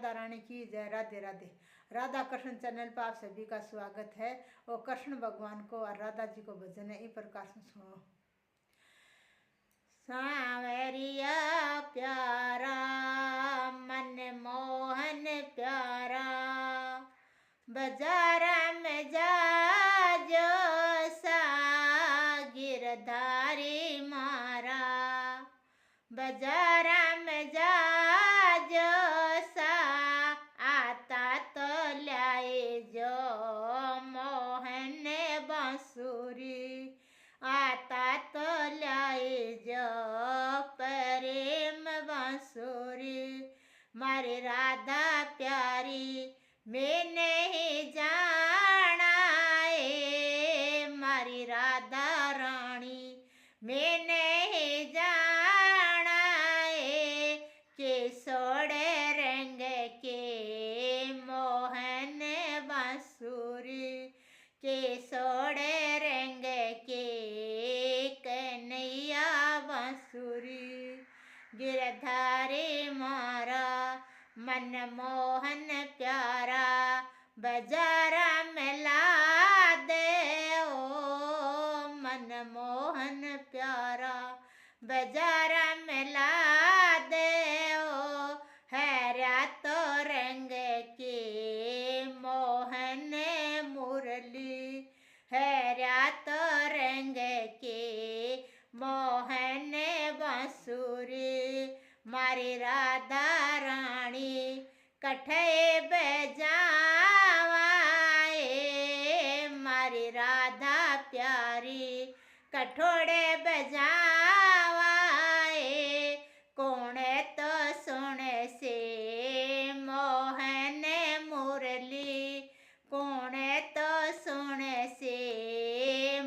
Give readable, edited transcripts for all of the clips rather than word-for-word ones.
राधा रानी की जय। राधे राधे। राधा कृष्ण चैनल पर आप सभी का स्वागत है। और कृष्ण भगवान को और राधा जी को भजन है इस प्रकार से सुनो। सांवरिया प्यारा मन मोहन प्यारा, बाजार में जा जो सा गिरधारी मारा, बाजार में जा जो सा आता तो लाए जो मोहन बांसुरी, आता तो लाए जो प्रेम बांसुरी। मारी राधा प्यारी मैं नहीं जाना है, मारी राधा रानी मैं नहीं जाना है, के सोड़े रंग के मोहन बांसुरी, के सोड़े रंग के कन्हैया बांसुरी। गिरधारी मारा मन मोहन प्यारा, बाजारा में ला दे ओ मन मोहन प्यारा, बाजारा में ला दे ओ हैरा तो रंग के मोहन मुरली, हैरा तो रंग के मोहन बांसुरी। मारी राधा रानी कठे बजावाए, मारी राधा प्यारी कठोड़े बजावाए, कौन तो सुन से मोहन मुरली, कौन तो सुन से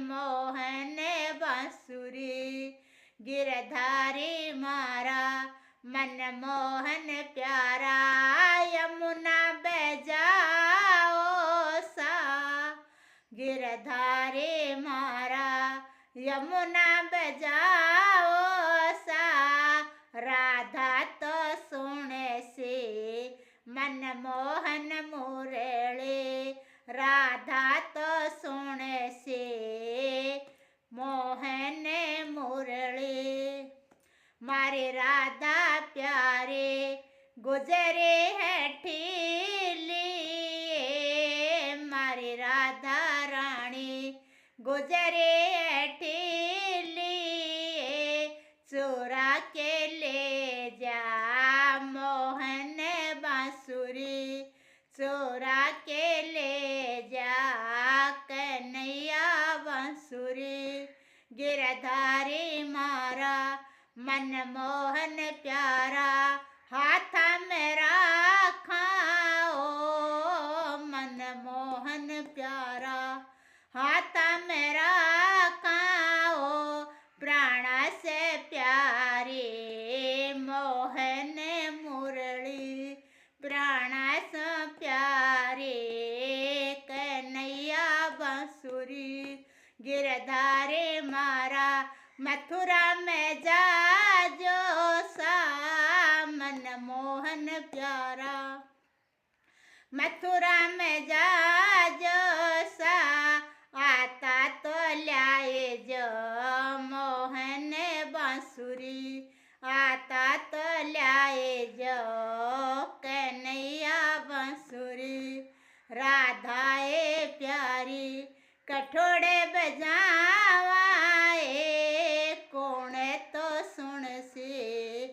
मोहन बांसुरी। गिरधारी मारा मन मोहन प्यारा, यमुना बजाओ सा, गिरधारी मारा यमुना बजाओ सा, राधा तो सुन से मन मोहन मुरली, राधा तो सुन से मोहन मुरली। मारे राधा प्यारे गुजरे है ठीली, मारे राधा रानी गुजरे है ठीली, चोरा के ले जा मोहन बांसुरी, चोरा के ले जा कन्हैया बांसुरी। गिरधारी मारा मन मोहन प्यारा, हाथ में राखा ओ मन मोहन प्यारा, हाथ में राखा ओ प्राण से प्यारे मोहन मुरली, प्राण से प्यारे कन्हैया बांसुरी। गिरधारी मारा मथुरा में जा जो सा मन मोहन प्यारा, मथुरा में जा जो सा आता तो लाए जो मोहन बांसुरी, आता तो लाए जो कन्हैया बांसुरी। राधाए प्यारी कठोड़े बजावाए, कौन तो सुन से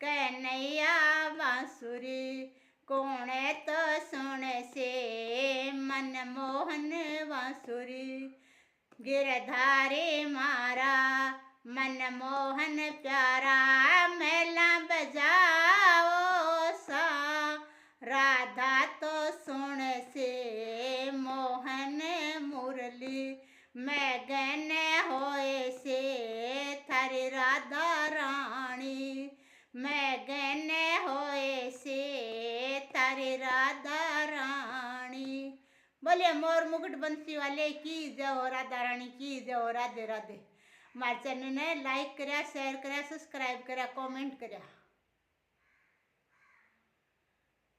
कन्हैया बांसुरी, कौन तो सुन से मन मोहन बांसुरी। गिरधारी मारा मन मोहन प्यारा, मेला बजाओ सा, राधा तो सुन से मोहन मुरली, मैं गन होए से थारी राधा रानी, मैं गन होए से थारी राधा रानी। बोले मोर मुकुट बंसी वाले की जय हो, राधा रानी की जय हो। राधे राधे। हमारे चैनल ने लाइक करा, शेयर करा, सब्सक्राइब करा, कमेंट करा।